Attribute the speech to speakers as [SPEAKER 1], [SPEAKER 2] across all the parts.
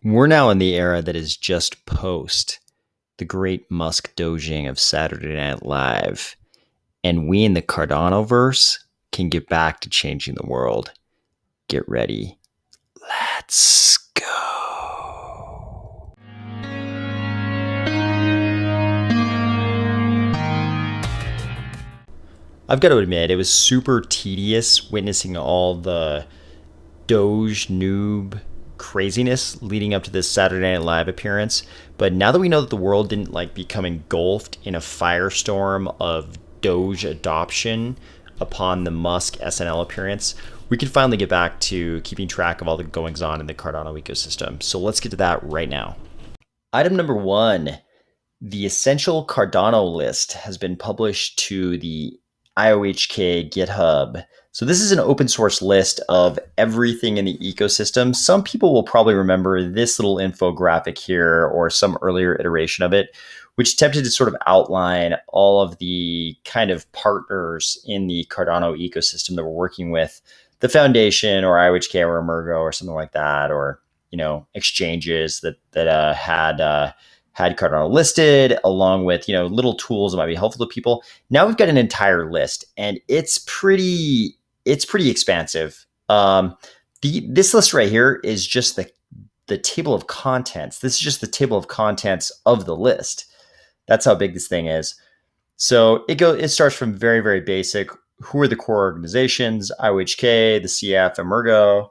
[SPEAKER 1] We're now in the era that is just post the great Musk doging of Saturday Night Live, and we in the Cardano verse can get back to changing the world. Get ready. Let's go. I've got to admit, it was super tedious witnessing all the Doge noob craziness leading up to this Saturday Night Live appearance. But now that we know that the world didn't become engulfed in a firestorm of Doge adoption upon the Musk SNL appearance, we can finally get back to keeping track of all the goings on in the Cardano ecosystem. So let's get to that right now. Item number one, the essential Cardano list has been published to the IOHK GitHub. So this is an open source list of everything in the ecosystem. Some people will probably remember this little infographic here or some earlier iteration of it, which attempted to sort of outline all of the kind of partners in the Cardano ecosystem that we're working with, the foundation or IOHK or Emergo or something like that, or exchanges that had Cardano listed, along with little tools that might be helpful to people. Now we've got an entire list, and it's pretty expansive. This list right here is just the table of contents. This is just the table of contents of the list. That's how big this thing is. So it starts from very, very basic. Who are the core organizations? IOHK, the CF, Emergo.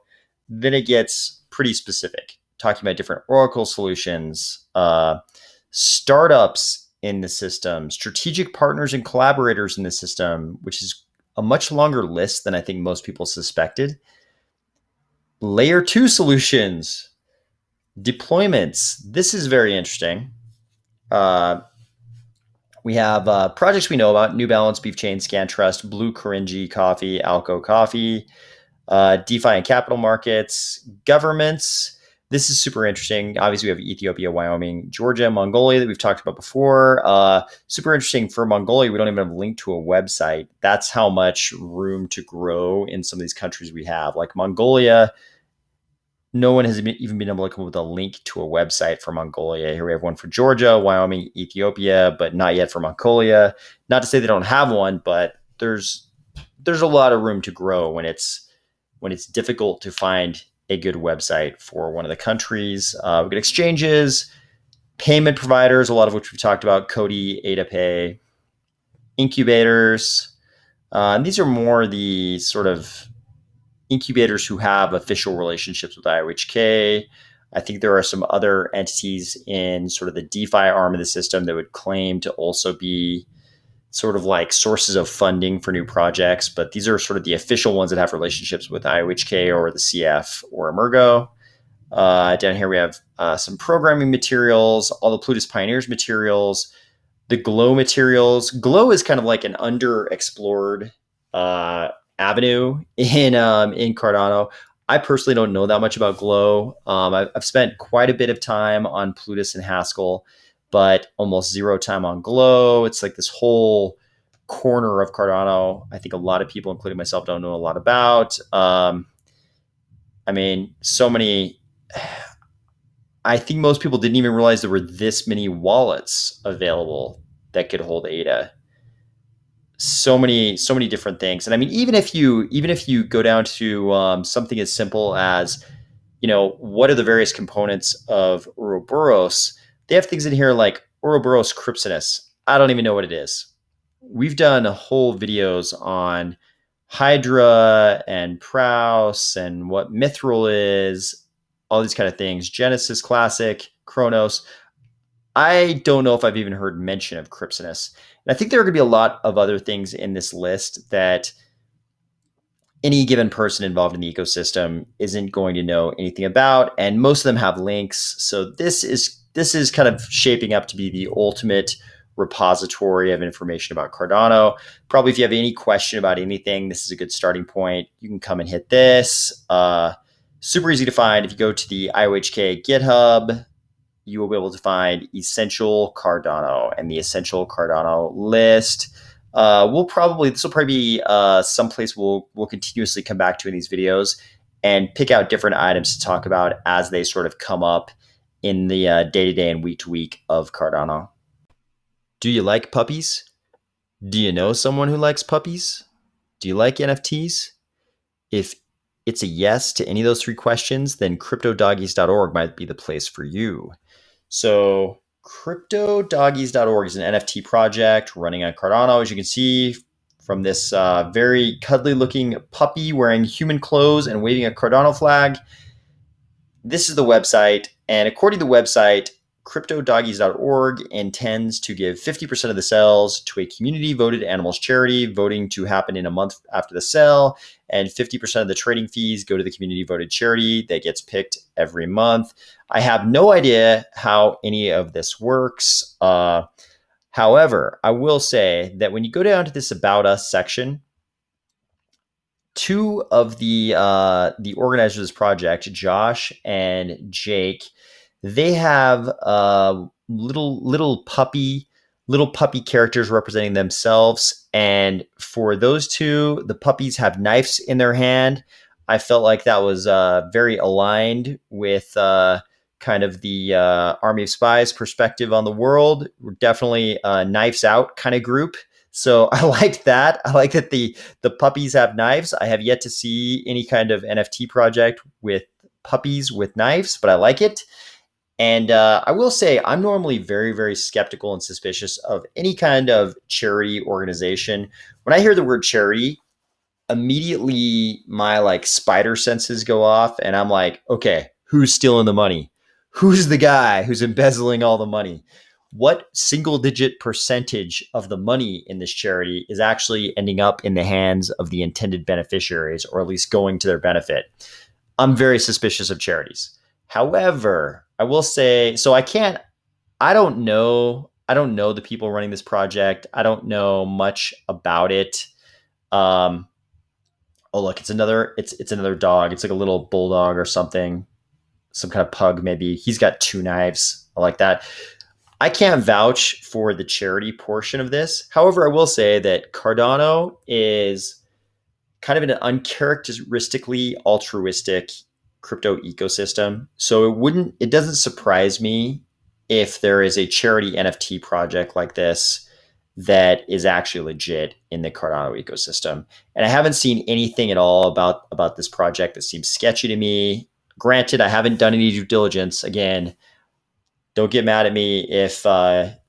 [SPEAKER 1] Then it gets pretty specific, talking about different Oracle solutions, startups in the system, strategic partners and collaborators in the system, which is a much longer list than I think most people suspected. Layer 2 solutions, deployments. This is very interesting. We have projects we know about: New Balance, Beef Chain, ScanTrust, Blue Coringi Coffee, Alco Coffee, DeFi and capital markets, governments. This is super interesting. Obviously, we have Ethiopia, Wyoming, Georgia, Mongolia that we've talked about before. Super interesting for Mongolia. We don't even have a link to a website. That's how much room to grow in some of these countries we have. Like Mongolia, no one has even been able to come up with a link to a website for Mongolia. Here we have one for Georgia, Wyoming, Ethiopia, but not yet for Mongolia. Not to say they don't have one, but there's a lot of room to grow when it's difficult to find a good website for one of the countries. We've got exchanges, payment providers, a lot of which we've talked about: Cody, AdaPay, incubators. And these are more the sort of incubators who have official relationships with IOHK. I think there are some other entities in sort of the DeFi arm of the system that would claim to also be sort of like sources of funding for new projects, but these are sort of the official ones that have relationships with IOHK or the CF or Emergo. Down here we have some programming materials, all the Plutus Pioneers materials, the Glow materials. Glow is kind of like an underexplored avenue in Cardano. I personally don't know that much about Glow. I've spent quite a bit of time on Plutus and Haskell, but almost zero time on Glow. It's like this whole corner of Cardano I think a lot of people, including myself, don't know a lot about. So many. I think most people didn't even realize there were this many wallets available that could hold ADA. So many different things. And I mean, even if you go down to something as simple as, what are the various components of Ouroboros? They have things in here like Ouroboros Crypsinus. I don't even know what it is. We've done whole videos on Hydra and Prouse and what Mithril is, all these kind of things. Genesis Classic, Chronos. I don't know if I've even heard mention of Crypsinus. And I think there are going to be a lot of other things in this list that any given person involved in the ecosystem isn't going to know anything about, and most of them have links. So this is kind of shaping up to be the ultimate repository of information about Cardano. Probably if you have any question about anything, this is a good starting point. You can come and hit this. Super easy to find. If you go to the IOHK GitHub, you will be able to find Essential Cardano and the Essential Cardano list. This will probably be someplace we'll continuously come back to in these videos. and pick out different items to talk about as they sort of come up in the day-to-day and week-to-week of Cardano. Do you like puppies? Do you know someone who likes puppies? Do you like NFTs? If it's a yes to any of those three questions, then cryptodoggies.org might be the place for you. So cryptodoggies.org is an NFT project running on Cardano, as you can see from this very cuddly looking puppy wearing human clothes and waving a Cardano flag. This is the website, and according to the website, cryptodoggies.org intends to give 50% of the sales to a community voted animals charity, voting to happen in a month after the sale, and 50% of the trading fees go to the community voted charity that gets picked every month. I have no idea how any of this works. However, I will say that when you go down to this About Us section, two of the organizers of this project, Josh and Jake, they have little puppy characters representing themselves, and for those two, the puppies have knives in their hand. I felt like that was very aligned with kind of the Army of Spies perspective on the world. We're definitely a knives out kind of group. So I like that. I like that the puppies have knives. I have yet to see any kind of NFT project with puppies with knives, but I like it. And I will say I'm normally very, very skeptical and suspicious of any kind of charity organization. When I hear the word charity, immediately my like spider senses go off and I'm like, okay, who's stealing the money? Who's the guy who's embezzling all the money? What single digit percentage of the money in this charity is actually ending up in the hands of the intended beneficiaries, or at least going to their benefit? I'm very suspicious of charities. However, I will say, so I don't know the people running this project. I don't know much about it. Oh look, it's another dog. It's like a little bulldog or something, some kind of pug maybe. He's got two knives. I like that. I can't vouch for the charity portion of this. However, I will say that Cardano is kind of an uncharacteristically altruistic crypto ecosystem. So it doesn't surprise me if there is a charity NFT project like this that is actually legit in the Cardano ecosystem. And I haven't seen anything at all about this project that seems sketchy to me. Granted, I haven't done any due diligence. Again, don't get mad at me if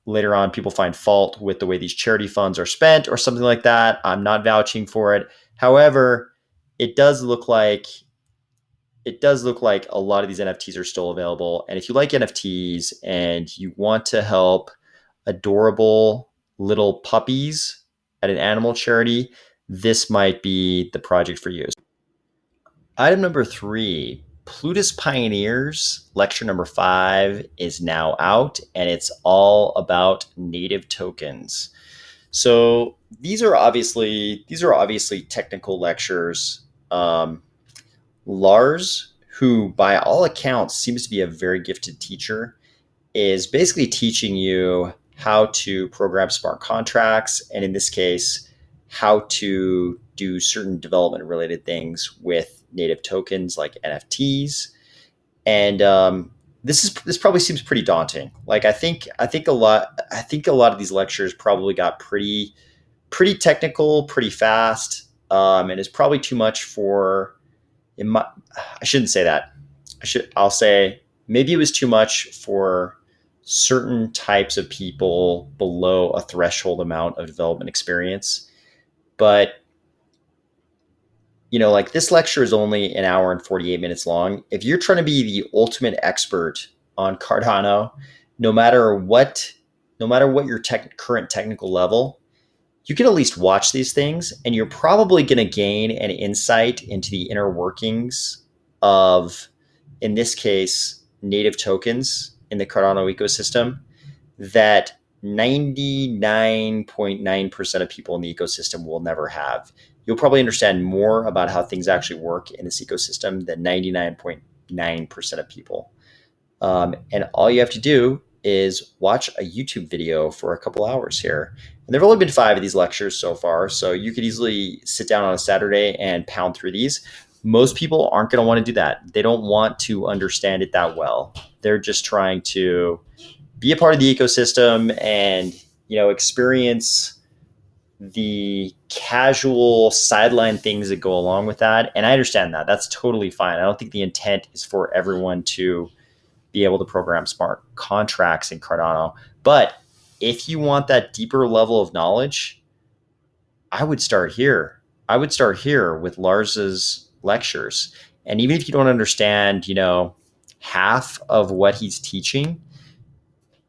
[SPEAKER 1] later on people find fault with the way these charity funds are spent or something like that. I'm not vouching for it. However, it does look like a lot of these NFTs are still available. And if you like NFTs and you want to help adorable little puppies at an animal charity, this might be the project for you. Item number 3, Plutus Pioneers, lecture number 5 is now out, and it's all about native tokens. So these are obviously technical lectures. Lars, who by all accounts seems to be a very gifted teacher, is basically teaching you how to program smart contracts, and in this case, how to do certain development related things with native tokens like NFTs. And this probably seems pretty daunting. Like I think a lot of these lectures probably got pretty technical, pretty fast, and is probably too much for. I shouldn't say that. I'll say maybe it was too much for certain types of people below a threshold amount of development experience. But like this lecture is only an hour and 48 minutes long. If you're trying to be the ultimate expert on Cardano, no matter what your current technical level, you can at least watch these things, and you're probably going to gain an insight into the inner workings of, in this case, native tokens in the Cardano ecosystem that 99.9% of people in the ecosystem will never have. You'll probably understand more about how things actually work in this ecosystem than 99.9% of people. And all you have to do is watch a YouTube video for a couple hours here. And there have only been 5 of these lectures so far, so you could easily sit down on a Saturday and pound through these. Most people aren't going to want to do that. They don't want to understand it that well. They're just trying to be a part of the ecosystem and, experience the casual sideline things that go along with that. And I understand that. That's totally fine. I don't think the intent is for everyone to be able to program smart contracts in Cardano. But if you want that deeper level of knowledge, I would start here. I would start here with Lars's lectures. And even if you don't understand, half of what he's teaching,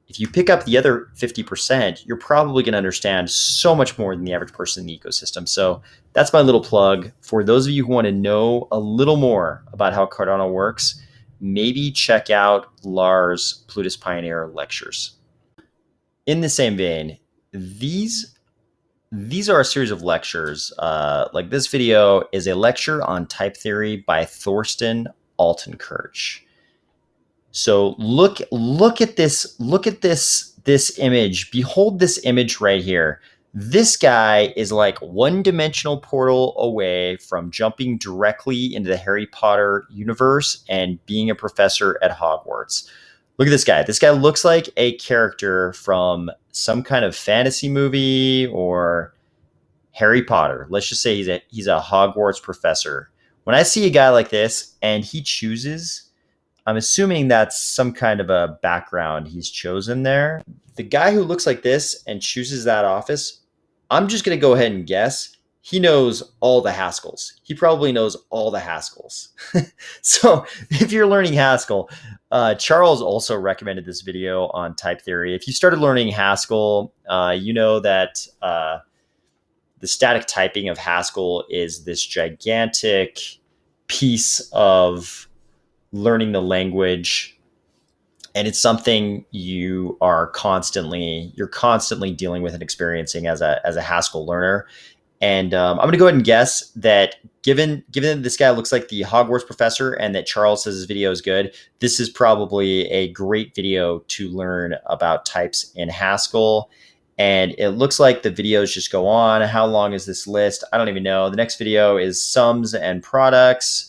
[SPEAKER 1] if you pick up the other 50%, you're probably going to understand so much more than the average person in the ecosystem. So that's my little plug. For those of you who want to know a little more about how Cardano works, maybe check out Lars Plutus Pioneer lectures. In the same vein, these are a series of lectures. Like this video is a lecture on type theory by Thorstein Altenkirch. So look at this image. Behold this image right here. This guy is like one-dimensional portal away from jumping directly into the Harry Potter universe and being a professor at Hogwarts. Look at this guy. This guy looks like a character from some kind of fantasy movie or Harry Potter. Let's just say he's a Hogwarts professor. When I see a guy like this and he chooses, I'm assuming that's some kind of a background he's chosen there. The guy who looks like this and chooses that office, I'm just going to go ahead and guess he knows all the Haskells. He probably knows all the Haskells. So if you're learning Haskell, Charles also recommended this video on type theory. If you started learning Haskell, you know that the static typing of Haskell is this gigantic piece of learning the language, and it's something you're constantly dealing with and experiencing as a Haskell learner. And I'm going to go ahead and guess that given this guy looks like the Hogwarts professor and that Charles says his video is good, this is probably a great video to learn about types in Haskell. And it looks like the videos just go on. How long is this list? I don't even know. The next video is sums and products.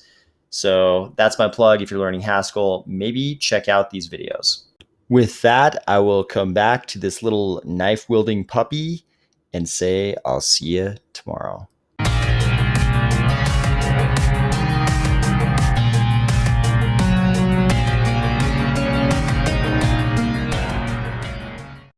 [SPEAKER 1] So that's my plug. If you're learning Haskell, maybe check out these videos. With that, I will come back to this little knife wielding puppy and say, I'll see you tomorrow.